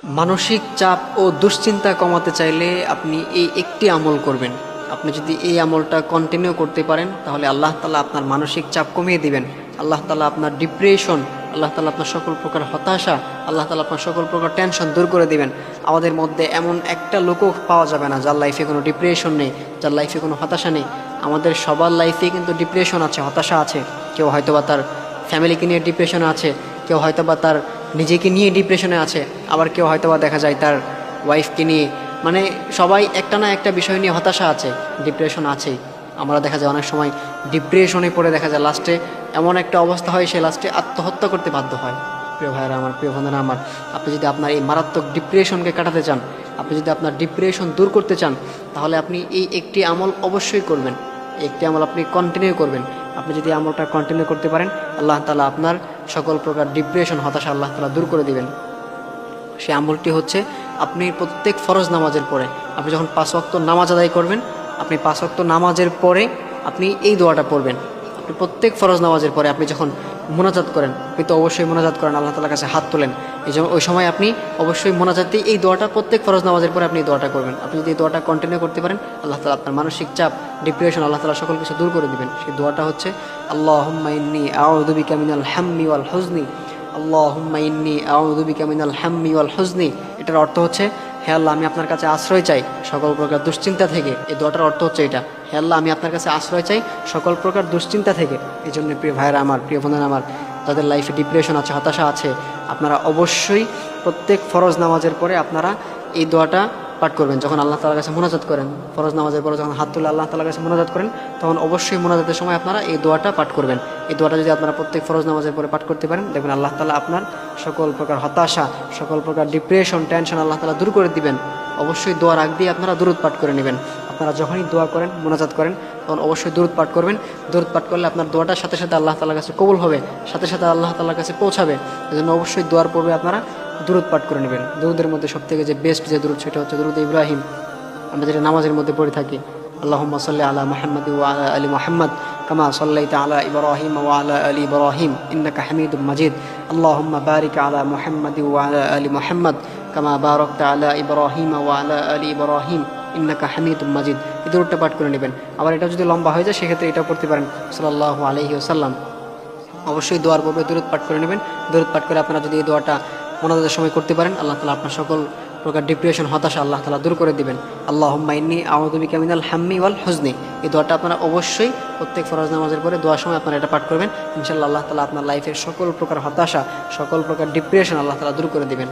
মানসিক চাপ ও দুশ্চিন্তা কমাতে চাইলে আপনি এই একটি আমল করবেন। আপনি যদি এই আমলটা কন্টিনিউ করতে পারেন তাহলে আল্লাহ তাআলা আপনার মানসিক চাপ কমিয়ে দিবেন। আল্লাহ তাআলা আপনার ডিপ্রেশন, আল্লাহ তাআলা আপনার সকল প্রকার হতাশা, আল্লাহ তাআলা আপনার সকল প্রকার টেনশন দূর করে দিবেন। আমাদের মধ্যে এমন একটা লোকও পাওয়া যাবে না যার লাইফে কোনো ডিপ্রেশন নেই, যার লাইফে কোনো হতাশা নেই। আমাদের সবার লাইফে কিন্তু ডিপ্রেশন আছে, হতাশা আছে। কেউ হয়তোবা তার ফ্যামিলিকে নিয়ে ডিপ্রেশনে আছে, কেউ হয়তোবা তার নিজেকে নিয়ে ডিপ্রেশনে আছে, আবার কেউ হয়তোবা দেখা যায় তার ওয়াইফকে নিয়ে, মানে সবাই একটা না একটা বিষয় নিয়ে হতাশা আছে, ডিপ্রেশন আছেই। আমরা দেখা যায় অনেক সময় ডিপ্রেশনে পড়ে দেখা যায় লাস্টে এমন একটা অবস্থা হয় সে লাস্টে আত্মহত্যা করতে বাধ্য হয়। প্রিয় ভাইয়েরা আমার, প্রিয় বন্ধুরা আমার, আপনি যদি আপনার এই মারাত্মক ডিপ্রেশনকে কাটাতে চান, আপনি যদি আপনার ডিপ্রেশন দূর করতে চান, তাহলে আপনি এই একটি আমল অবশ্যই করবেন। একটি আমল আপনি কন্টিনিউ করবেন। আপনি যদি আমলটা কন্টিনিউ করতে পারেন, আল্লাহ তাআলা আপনার সকল প্রকার ডিপ্রেশন, হতাশা আল্লাহ তাআলা দূর করে দিবেন। সেই আমলটি হচ্ছে, আপনি প্রত্যেক ফরজ নামাজের পরে, আপনি যখন 5 ওয়াক্ত নামাজ আদায় করবেন, আপনি 5 ওয়াক্ত নামাজের পরে আপনি এই দোয়াটা পড়বেন। আপনি প্রত্যেক ফরজ নামাজের পরে আপনি যখন মোনাজাত করেন, আপনি তো অবশ্যই মোনাজাত করেন, আল্লাহ তাআলার কাছে হাত তোলেন, এই জন্য ওই সময় আপনি অবশ্যই মোনাজাতে এই দোয়াটা, প্রত্যেক ফরজ নামাজের পরে আপনি এই দোয়াটা করবেন। আপনি যদি এই দোয়াটা কন্টিনিউ করতে পারেন, আল্লাহ তাআলা আপনার মানসিক চাপ, ডিপ্রেশন আল্লাহ তাআলা সকল কিছু দূর করে দিবেন। সেই দোয়াটা হচ্ছে, আল্লাহুম্মা ইন্নী আউযু বিকা মিনাল হাম্মি ওয়াল হুজনি, আল্লাহুম্মা ইন্নী আউযু বিকা মিনাল হাম্মি ওয়াল হুজনি। এটার অর্থ হচ্ছে, হে আল্লাহ, আমি আপনার কাছে আশ্রয় চাই সকল প্রকার দুশ্চিন্তা থেকে। এই দোয়াটার অর্থ হচ্ছে এটা, হে আল্লাহ, আমি আপনার কাছে আশ্রয় চাই সকল প্রকার দুশ্চিন্তা থেকে। এই জন্য প্রিয় ভাইয়েরা আমার, প্রিয় বন্ধুরা আমার, যাদের লাইফে ডিপ্রেশন আছে, হতাশা আছে, আপনারা অবশ্যই প্রত্যেক ফরজ নামাজের পরে আপনারা এই দোয়াটা পাঠ করবেন। যখন আল্লাহ তাআলার কাছে মোনাজাত করেন, ফরজ নামাজের পরে যখন হাত তুলে আল্লাহ তাআলার কাছে মোনাজাত করেন, তখন অবশ্যই মোনাজাতের সময় আপনারা এই দোয়াটা পাঠ করবেন। এই দোয়াটা যদি আপনারা প্রত্যেক ফরজ নামাজের পরে পাঠ করতে পারেন, দেখবেন আল্লাহ তাআলা আপনার সকল প্রকার হতাশা, সকল প্রকার ডিপ্রেশন, টেনশন আল্লাহ তাআলা দূর করে দিবেন। অবশ্যই দোয়ার আগ দিয়ে আপনারা দুরূদ পাঠ করে নেবেন। আপনারা যখনই দোয়া করেন, মোনাজাত করেন, তখন অবশ্যই দুরূদ পাঠ করবেন। দুরূদ পাঠ করলে আপনার দোয়াটার সাথে সাথে আল্লাহ তাআলার কাছে কবুল হবে, সাথে সাথে আল্লাহ তাআলার কাছে পৌঁছাবে। এজন্য অবশ্যই দোয়ার পূর্বে আপনারা দুরূদ পাঠ করে নেবেন। দুরূদের মধ্যে সবথেকে যে বেস্ট যে দুরূদ, সেটা হচ্ছে দুরূদ ইব্রাহিম, আমরা যেটা নামাজের মধ্যে পড়ে থাকি। আল্লাহুম্মা সাল্লি আলা মুহাম্মাদ ওয়া আলা আলি মুহাম্মাদ কামা সাল্লাইতা আলা ইব্রাহিম ওয়া আলা আলি ইব্রাহিম ইন্নাকা হামিদুম মাজিদ। আল্লাহুম্মা বারিক আলা মুহাম্মাদ ওয়া আলা আলি মুহাম্মাদ কামা বারাকতা আলা ইব্রাহিম ওয়া আলা আলি ইব্রাহিম ইন্নাকা হামিদুম মাজিদ। এই দুরূদটা পাঠ করে নেবেন। আবার এটা যদি লম্বা হয়ে যায়, সেক্ষেত্রে এটা পড়তে পারেন, সাল্লাল্লাহু আলাইহি ওয়াসাল্লাম। অবশ্যই দোয়ার পূর্বে দুরূদ পাঠ করে নেবেন। দুরূদ পাঠ করে আপনারা যদি এই দোয়াটা মোনাজাতের সময় করতে পারেন, আল্লাহ তাআলা আপনার সকল প্রকার ডিপ্রেশন, হতাশা আল্লাহ তাআলা দূর করে দিবেন। আল্লাহুম্মা ইন্নী আউযু বিকা মিনাল হাম্মি ওয়াল হুজনি। এই দোয়াটা আপনারা অবশ্যই প্রত্যেক ফরজ নামাজের পরে দোয়ার সময় আপনারা এটা পাঠ করবেন। ইনশাআল্লাহ আল্লাহ তাআলা আপনার লাইফের সকল প্রকার হতাশা, সকল প্রকার ডিপ্রেশন আল্লাহ তাআলা দূর করে দিবেন।